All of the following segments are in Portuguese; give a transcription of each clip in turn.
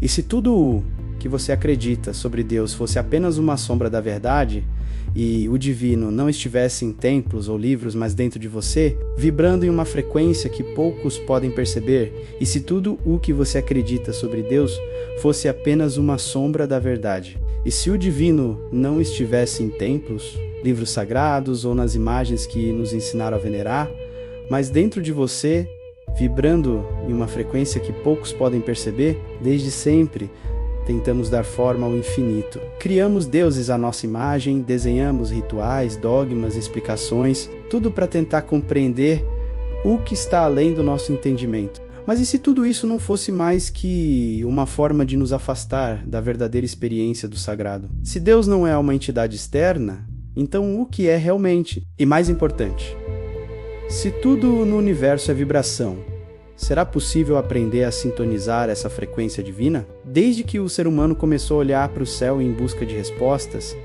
E se tudo que você acredita sobre Deus fosse apenas uma sombra da verdade, e o divino não estivesse em templos ou livros, mas dentro de você, vibrando em uma frequência que poucos podem perceber, e se tudo o que você acredita sobre Deus fosse apenas uma sombra da verdade, e se o divino não estivesse em templos, livros sagrados ou nas imagens que nos ensinaram a venerar, mas dentro de você, vibrando em uma frequência que poucos podem perceber, desde sempre, tentamos dar forma ao infinito. Criamos deuses à nossa imagem, desenhamos rituais, dogmas, explicações, tudo para tentar compreender o que está além do nosso entendimento. Mas e se tudo isso não fosse mais que uma forma de nos afastar da verdadeira experiência do sagrado? Se Deus não é uma entidade externa, então o que é realmente? E mais importante, se tudo no universo é vibração, será possível aprender a sintonizar essa frequência divina? Desde que o ser humano começou a olhar para o céu em busca de respostas,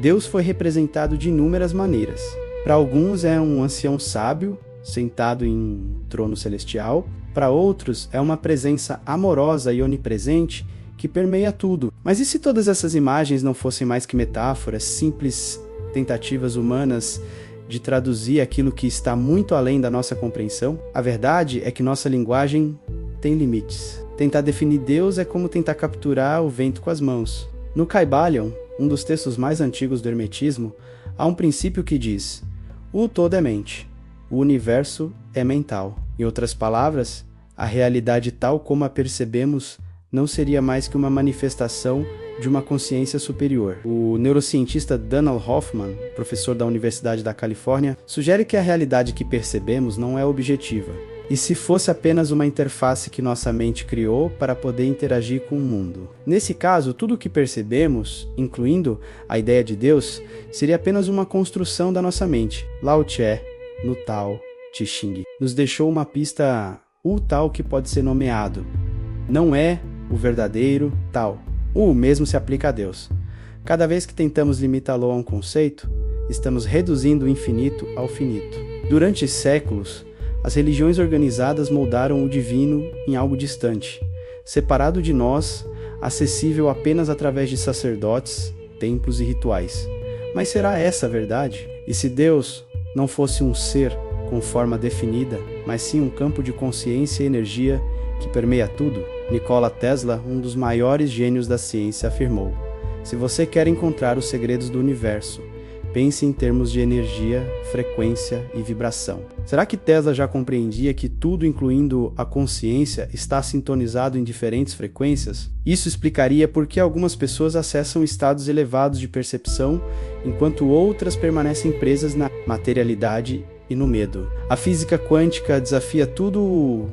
Deus foi representado de inúmeras maneiras. Para alguns é um ancião sábio, sentado em um trono celestial. Para outros é uma presença amorosa e onipresente que permeia tudo. Mas e se todas essas imagens não fossem mais que metáforas, simples tentativas humanas de traduzir aquilo que está muito além da nossa compreensão? A verdade é que nossa linguagem tem limites. Tentar definir Deus é como tentar capturar o vento com as mãos. No Kybalion, um dos textos mais antigos do Hermetismo, há um princípio que diz: o todo é mente, o universo é mental. Em outras palavras, a realidade tal como a percebemos não seria mais que uma manifestação de uma consciência superior. O neurocientista Donald Hoffman, professor da Universidade da Califórnia, sugere que a realidade que percebemos não é objetiva, e se fosse apenas uma interface que nossa mente criou para poder interagir com o mundo. Nesse caso, tudo o que percebemos, incluindo a ideia de Deus, seria apenas uma construção da nossa mente. Lao Tse, no Tao Te Ching, nos deixou uma pista: o tal que pode ser nomeado não é o verdadeiro tal. O mesmo se aplica a Deus. Cada vez que tentamos limitá-lo a um conceito, estamos reduzindo o infinito ao finito. Durante séculos, as religiões organizadas moldaram o divino em algo distante, separado de nós, acessível apenas através de sacerdotes, templos e rituais. Mas será essa a verdade? E se Deus não fosse um ser com forma definida, mas sim um campo de consciência e energia que permeia tudo? Nikola Tesla, um dos maiores gênios da ciência, afirmou: se você quer encontrar os segredos do universo, pense em termos de energia, frequência e vibração. Será que Tesla já compreendia que tudo, incluindo a consciência, está sintonizado em diferentes frequências? Isso explicaria por que algumas pessoas acessam estados elevados de percepção, enquanto outras permanecem presas na materialidade e no medo. A física quântica desafia tudo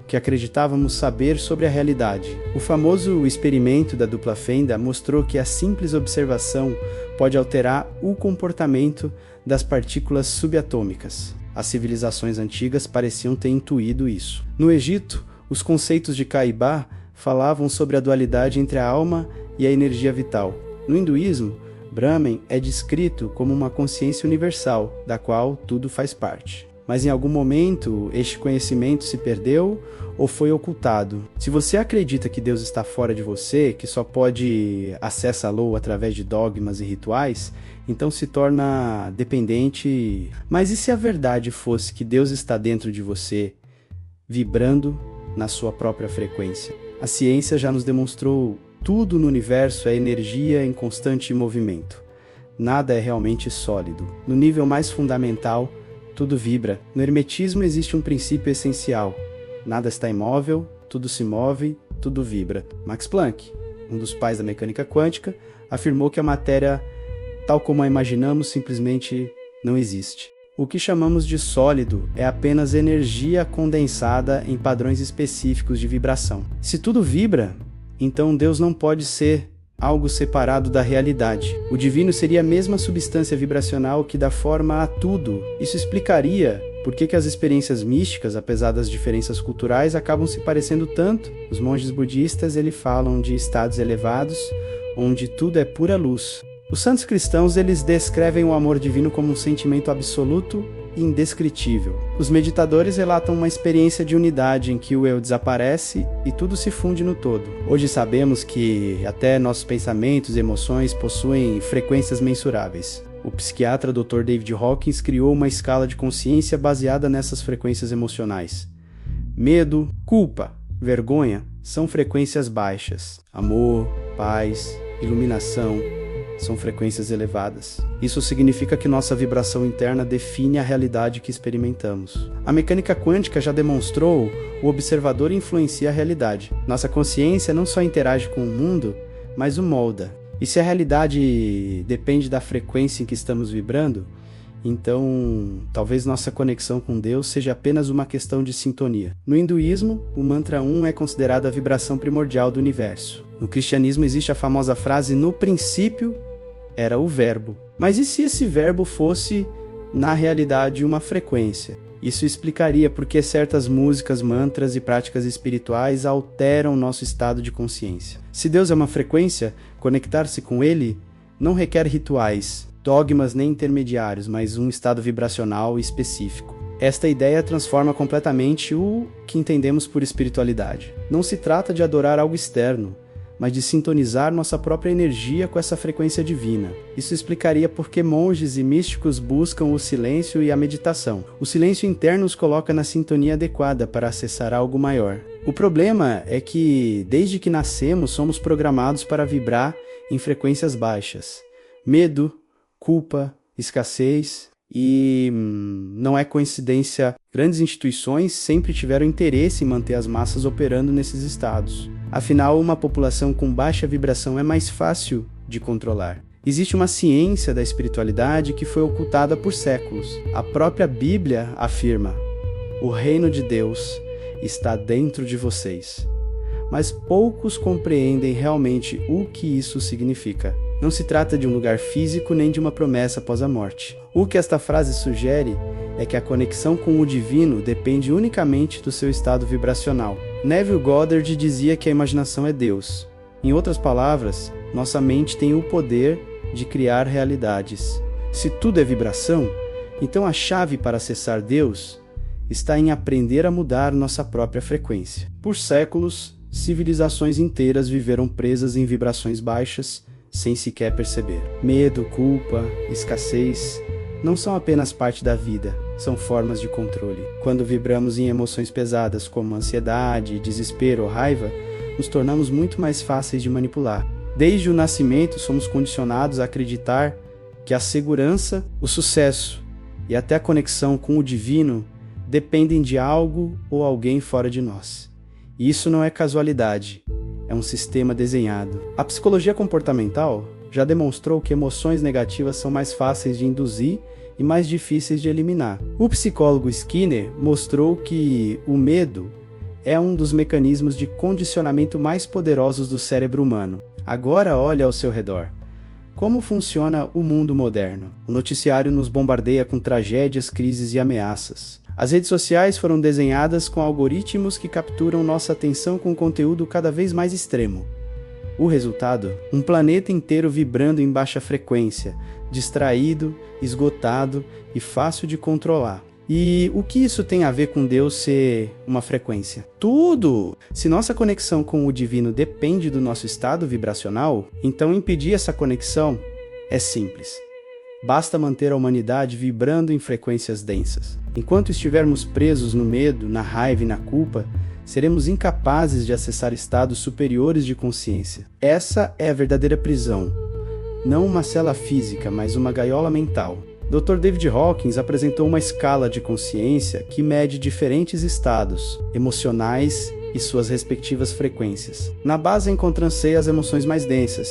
que acreditávamos saber sobre a realidade. O famoso experimento da dupla fenda mostrou que a simples observação pode alterar o comportamento das partículas subatômicas. As civilizações antigas pareciam ter intuído isso. No Egito, os conceitos de Kaiba falavam sobre a dualidade entre a alma e a energia vital. No hinduísmo, Brahman é descrito como uma consciência universal, da qual tudo faz parte. Mas em algum momento este conhecimento se perdeu ou foi ocultado. Se você acredita que Deus está fora de você, que só pode acessá-lo através de dogmas e rituais, então se torna dependente. Mas e se a verdade fosse que Deus está dentro de você, vibrando na sua própria frequência? A ciência já nos demonstrou: tudo no universo é energia em constante movimento. Nada é realmente sólido. No nível mais fundamental, tudo vibra. No hermetismo existe um princípio essencial: nada está imóvel, tudo se move, tudo vibra. Max Planck, um dos pais da mecânica quântica, afirmou que a matéria, tal como a imaginamos, simplesmente não existe. O que chamamos de sólido é apenas energia condensada em padrões específicos de vibração. Se tudo vibra, então Deus não pode ser algo separado da realidade. O divino seria a mesma substância vibracional que dá forma a tudo. Isso explicaria por que as experiências místicas, apesar das diferenças culturais, acabam se parecendo tanto. Os monges budistas falam de estados elevados, onde tudo é pura luz. Os santos cristãos descrevem o amor divino como um sentimento absoluto e indescritível. Os meditadores relatam uma experiência de unidade em que o eu desaparece e tudo se funde no todo. Hoje sabemos que até nossos pensamentos e emoções possuem frequências mensuráveis. O psiquiatra Dr. David Hawkins criou uma escala de consciência baseada nessas frequências emocionais. Medo, culpa, vergonha são frequências baixas. Amor, paz, iluminação são frequências elevadas. Isso significa que nossa vibração interna define a realidade que experimentamos. A mecânica quântica já demonstrou o observador influencia a realidade. Nossa consciência não só interage com o mundo, mas o molda. E se a realidade depende da frequência em que estamos vibrando, então talvez nossa conexão com Deus seja apenas uma questão de sintonia. No hinduísmo, o mantra 1 é considerado a vibração primordial do universo. No cristianismo existe a famosa frase "no princípio era o verbo". Mas e se esse verbo fosse, na realidade, uma frequência? Isso explicaria por que certas músicas, mantras e práticas espirituais alteram nosso estado de consciência. Se Deus é uma frequência, conectar-se com Ele não requer rituais, dogmas nem intermediários, mas um estado vibracional específico. Esta ideia transforma completamente o que entendemos por espiritualidade. Não se trata de adorar algo externo, mas de sintonizar nossa própria energia com essa frequência divina. Isso explicaria por que monges e místicos buscam o silêncio e a meditação. O silêncio interno os coloca na sintonia adequada para acessar algo maior. O problema é que, desde que nascemos, somos programados para vibrar em frequências baixas. Medo, culpa, escassez, e não é coincidência, grandes instituições sempre tiveram interesse em manter as massas operando nesses estados. Afinal, uma população com baixa vibração é mais fácil de controlar. Existe uma ciência da espiritualidade que foi ocultada por séculos. A própria Bíblia afirma: "O reino de Deus está dentro de vocês." Mas poucos compreendem realmente o que isso significa. Não se trata de um lugar físico nem de uma promessa após a morte. O que esta frase sugere é que a conexão com o divino depende unicamente do seu estado vibracional. Neville Goddard dizia que a imaginação é Deus. Em outras palavras, nossa mente tem o poder de criar realidades. Se tudo é vibração, então a chave para acessar Deus está em aprender a mudar nossa própria frequência. Por séculos, civilizações inteiras viveram presas em vibrações baixas, sem sequer perceber. Medo, culpa, escassez não são apenas parte da vida, são formas de controle. Quando vibramos em emoções pesadas como ansiedade, desespero ou raiva, nos tornamos muito mais fáceis de manipular. Desde o nascimento, somos condicionados a acreditar que a segurança, o sucesso e até a conexão com o divino dependem de algo ou alguém fora de nós. E isso não é casualidade. É um sistema desenhado. A psicologia comportamental já demonstrou que emoções negativas são mais fáceis de induzir e mais difíceis de eliminar. O psicólogo Skinner mostrou que o medo é um dos mecanismos de condicionamento mais poderosos do cérebro humano. Agora olhe ao seu redor. Como funciona o mundo moderno? O noticiário nos bombardeia com tragédias, crises e ameaças. As redes sociais foram desenhadas com algoritmos que capturam nossa atenção com conteúdo cada vez mais extremo. O resultado? Um planeta inteiro vibrando em baixa frequência, distraído, esgotado e fácil de controlar. E o que isso tem a ver com Deus ser uma frequência? Tudo! Se nossa conexão com o divino depende do nosso estado vibracional, então impedir essa conexão é simples. Basta manter a humanidade vibrando em frequências densas. Enquanto estivermos presos no medo, na raiva e na culpa, seremos incapazes de acessar estados superiores de consciência. Essa é a verdadeira prisão. Não uma cela física, mas uma gaiola mental. Dr. David Hawkins apresentou uma escala de consciência que mede diferentes estados emocionais e suas respectivas frequências. Na base encontram-se as emoções mais densas: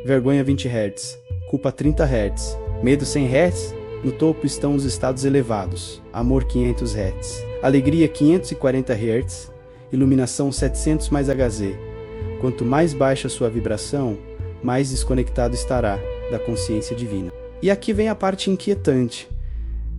vergonha 20 Hz, culpa 30 Hz, medo 100 Hz, no topo estão os estados elevados, amor 500 Hz, alegria 540 Hz, iluminação 700 mais Hz. Quanto mais baixa sua vibração, mais desconectado estará da consciência divina. E aqui vem a parte inquietante.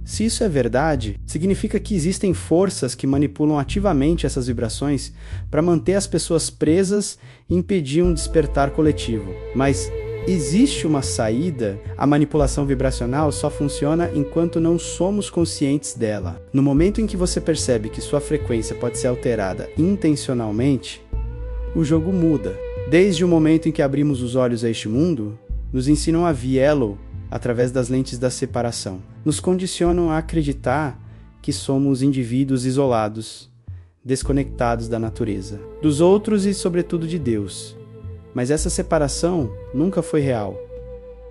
Se isso é verdade, significa que existem forças que manipulam ativamente essas vibrações para manter as pessoas presas e impedir um despertar coletivo. Mas existe uma saída, a manipulação vibracional só funciona enquanto não somos conscientes dela. No momento em que você percebe que sua frequência pode ser alterada intencionalmente, o jogo muda. Desde o momento em que abrimos os olhos a este mundo, nos ensinam a vê-lo através das lentes da separação. Nos condicionam a acreditar que somos indivíduos isolados, desconectados da natureza, dos outros e, sobretudo, de Deus. Mas essa separação nunca foi real,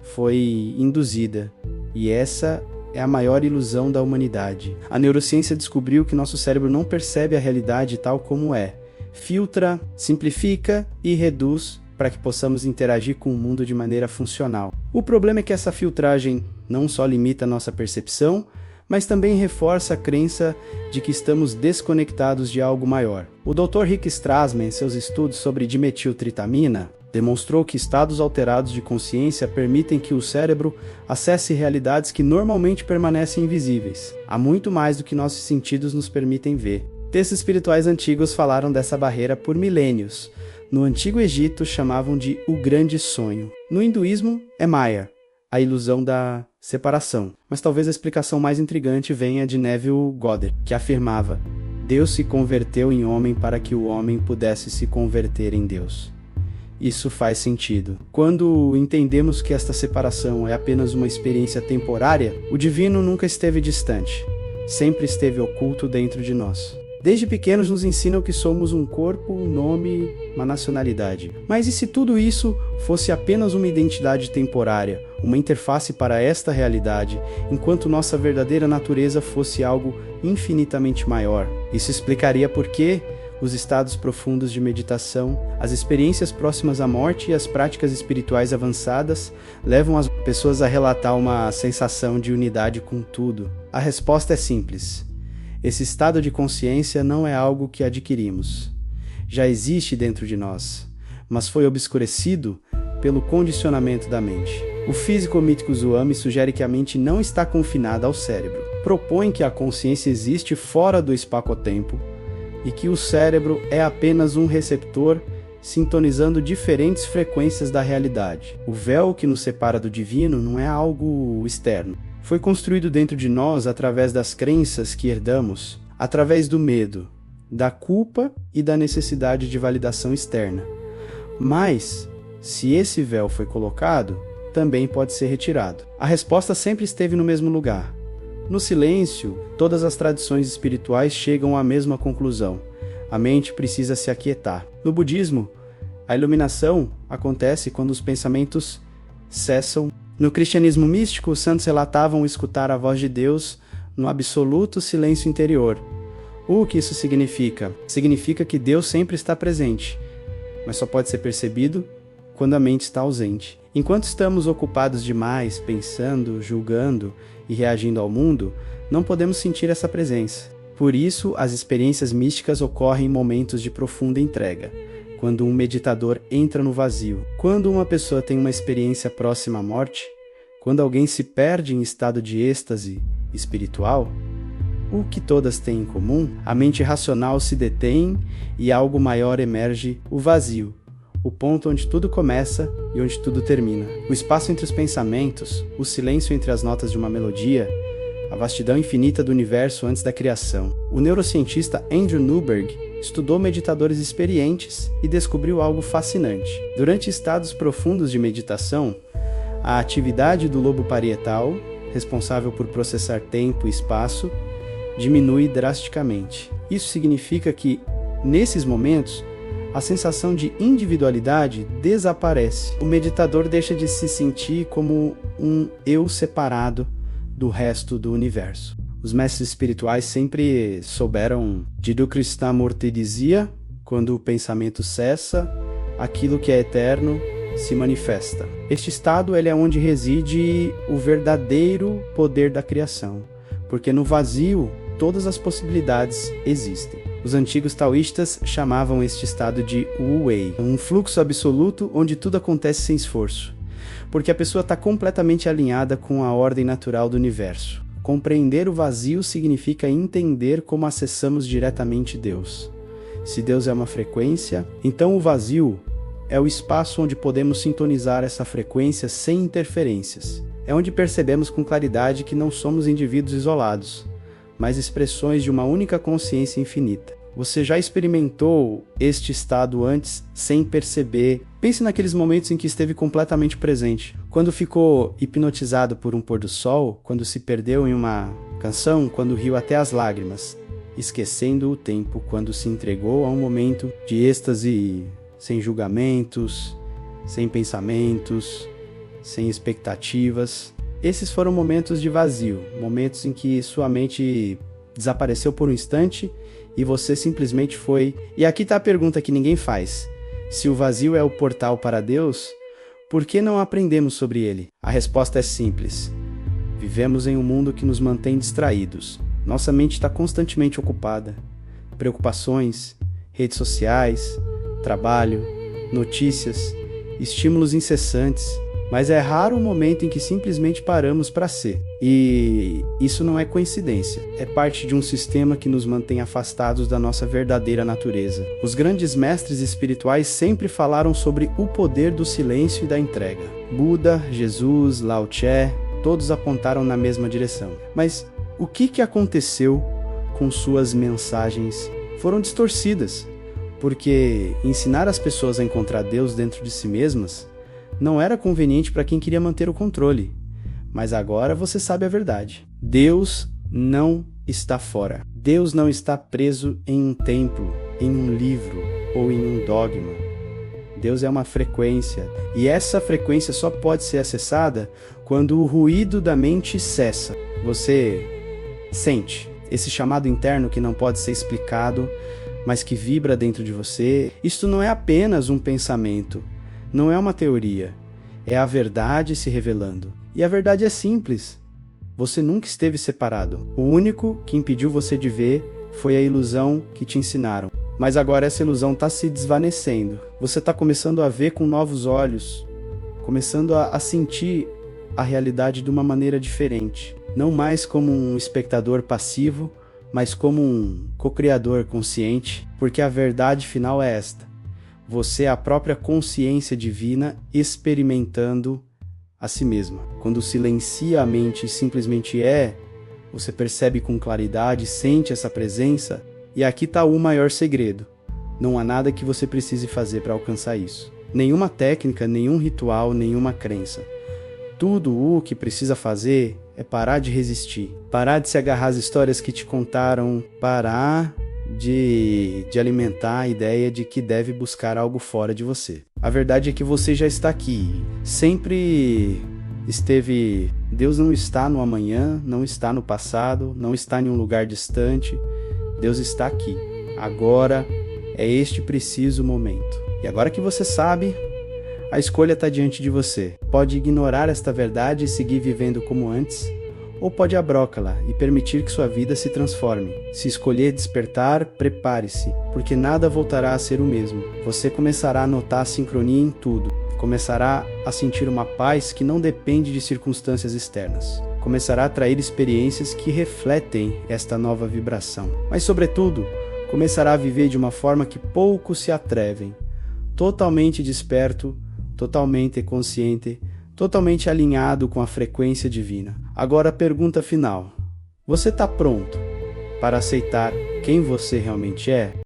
foi induzida, e essa é a maior ilusão da humanidade. A neurociência descobriu que nosso cérebro não percebe a realidade tal como é, filtra, simplifica e reduz para que possamos interagir com o mundo de maneira funcional. O problema é que essa filtragem não só limita a nossa percepção, mas também reforça a crença de que estamos desconectados de algo maior. O Dr. Rick Strassman, em seus estudos sobre dimetiltritamina, demonstrou que estados alterados de consciência permitem que o cérebro acesse realidades que normalmente permanecem invisíveis. Há muito mais do que nossos sentidos nos permitem ver. Textos espirituais antigos falaram dessa barreira por milênios. No Antigo Egito chamavam de o grande sonho. No hinduísmo é Maya, a ilusão da separação. Mas talvez a explicação mais intrigante venha de Neville Goddard, que afirmava: Deus se converteu em homem para que o homem pudesse se converter em Deus. Isso faz sentido. Quando entendemos que esta separação é apenas uma experiência temporária, o divino nunca esteve distante, sempre esteve oculto dentro de nós. Desde pequenos nos ensinam que somos um corpo, um nome, uma nacionalidade. Mas e se tudo isso fosse apenas uma identidade temporária, uma interface para esta realidade, enquanto nossa verdadeira natureza fosse algo infinitamente maior? Isso explicaria por que os estados profundos de meditação, as experiências próximas à morte e as práticas espirituais avançadas levam as pessoas a relatar uma sensação de unidade com tudo. A resposta é simples. Esse estado de consciência não é algo que adquirimos. Já existe dentro de nós, mas foi obscurecido pelo condicionamento da mente. O físico mítico Swami sugere que a mente não está confinada ao cérebro. Propõe que a consciência existe fora do espaço-tempo e que o cérebro é apenas um receptor sintonizando diferentes frequências da realidade. O véu que nos separa do divino não é algo externo. Foi construído dentro de nós através das crenças que herdamos, através do medo, da culpa e da necessidade de validação externa. Mas, se esse véu foi colocado, também pode ser retirado. A resposta sempre esteve no mesmo lugar. No silêncio, todas as tradições espirituais chegam à mesma conclusão. A mente precisa se aquietar. No budismo, a iluminação acontece quando os pensamentos cessam. No cristianismo místico, os santos relatavam escutar a voz de Deus no absoluto silêncio interior. O que isso significa? Significa que Deus sempre está presente, mas só pode ser percebido quando a mente está ausente. Enquanto estamos ocupados demais, pensando, julgando e reagindo ao mundo, não podemos sentir essa presença. Por isso, as experiências místicas ocorrem em momentos de profunda entrega, quando um meditador entra no vazio, quando uma pessoa tem uma experiência próxima à morte, quando alguém se perde em estado de êxtase espiritual. O que todas têm em comum? A mente racional se detém e algo maior emerge, o vazio, o ponto onde tudo começa e onde tudo termina. O espaço entre os pensamentos, o silêncio entre as notas de uma melodia, a vastidão infinita do universo antes da criação. O neurocientista Andrew Newberg estudou meditadores experientes e descobriu algo fascinante. Durante estados profundos de meditação, a atividade do lobo parietal, responsável por processar tempo e espaço, diminui drasticamente. Isso significa que, nesses momentos, a sensação de individualidade desaparece. O meditador deixa de se sentir como um eu separado do resto do universo. Os mestres espirituais sempre souberam. Jiddu Krishnamurti dizia: quando o pensamento cessa, aquilo que é eterno se manifesta. Este estado ele é onde reside o verdadeiro poder da criação, porque no vazio todas as possibilidades existem. Os antigos taoístas chamavam este estado de Wu Wei, um fluxo absoluto onde tudo acontece sem esforço, porque a pessoa está completamente alinhada com a ordem natural do universo. Compreender o vazio significa entender como acessamos diretamente Deus. Se Deus é uma frequência, então o vazio é o espaço onde podemos sintonizar essa frequência sem interferências. É onde percebemos com claridade que não somos indivíduos isolados, mas expressões de uma única consciência infinita. Você já experimentou este estado antes sem perceber? Pense naqueles momentos em que esteve completamente presente. Quando ficou hipnotizado por um pôr do sol, quando se perdeu em uma canção, quando riu até as lágrimas, esquecendo o tempo, quando se entregou a um momento de êxtase sem julgamentos, sem pensamentos, sem expectativas. Esses foram momentos de vazio, momentos em que sua mente desapareceu por um instante e você simplesmente foi. E aqui está a pergunta que ninguém faz. Se o vazio é o portal para Deus, por que não aprendemos sobre ele? A resposta é simples. Vivemos em um mundo que nos mantém distraídos. Nossa mente está constantemente ocupada. Preocupações, redes sociais, trabalho, notícias, estímulos incessantes. Mas é raro o momento em que simplesmente paramos para ser. E isso não é coincidência. É parte de um sistema que nos mantém afastados da nossa verdadeira natureza. Os grandes mestres espirituais sempre falaram sobre o poder do silêncio e da entrega. Buda, Jesus, Lao Tse, todos apontaram na mesma direção. Mas o que aconteceu com suas mensagens? Foram distorcidas, porque ensinar as pessoas a encontrar Deus dentro de si mesmas não era conveniente para quem queria manter o controle. Mas agora você sabe a verdade. Deus não está fora. Deus não está preso em um templo, em um livro ou em um dogma. Deus é uma frequência, e essa frequência só pode ser acessada quando o ruído da mente cessa. Você sente esse chamado interno que não pode ser explicado, mas que vibra dentro de você. Isto não é apenas um pensamento, não é uma teoria, é a verdade se revelando. E a verdade é simples. Você nunca esteve separado. O único que impediu você de ver foi a ilusão que te ensinaram. Mas agora essa ilusão está se desvanecendo. Você está começando a ver com novos olhos, começando a sentir a realidade de uma maneira diferente. Não mais como um espectador passivo, mas como um co-criador consciente, porque a verdade final é esta. Você é a própria consciência divina experimentando a si mesma. Quando silencia a mente e simplesmente você percebe com claridade, sente essa presença, e aqui está o maior segredo. Não há nada que você precise fazer para alcançar isso. Nenhuma técnica, nenhum ritual, nenhuma crença. Tudo o que precisa fazer é parar de resistir, parar de se agarrar às histórias que te contaram, parar de alimentar a ideia de que deve buscar algo fora de você. A verdade é que você já está aqui, sempre esteve. Deus não está no amanhã, não está no passado, não está em um lugar distante. Deus está aqui. Agora é este preciso momento. E agora que você sabe, a escolha está diante de você. Pode ignorar esta verdade e seguir vivendo como antes, ou pode abrocá-la e permitir que sua vida se transforme. Se escolher despertar, prepare-se, porque nada voltará a ser o mesmo. Você começará a notar a sincronia em tudo. Começará a sentir uma paz que não depende de circunstâncias externas. Começará a atrair experiências que refletem esta nova vibração. Mas, sobretudo, começará a viver de uma forma que poucos se atrevem. Totalmente desperto, totalmente consciente, totalmente alinhado com a frequência divina. Agora a pergunta final. Você está pronto para aceitar quem você realmente é?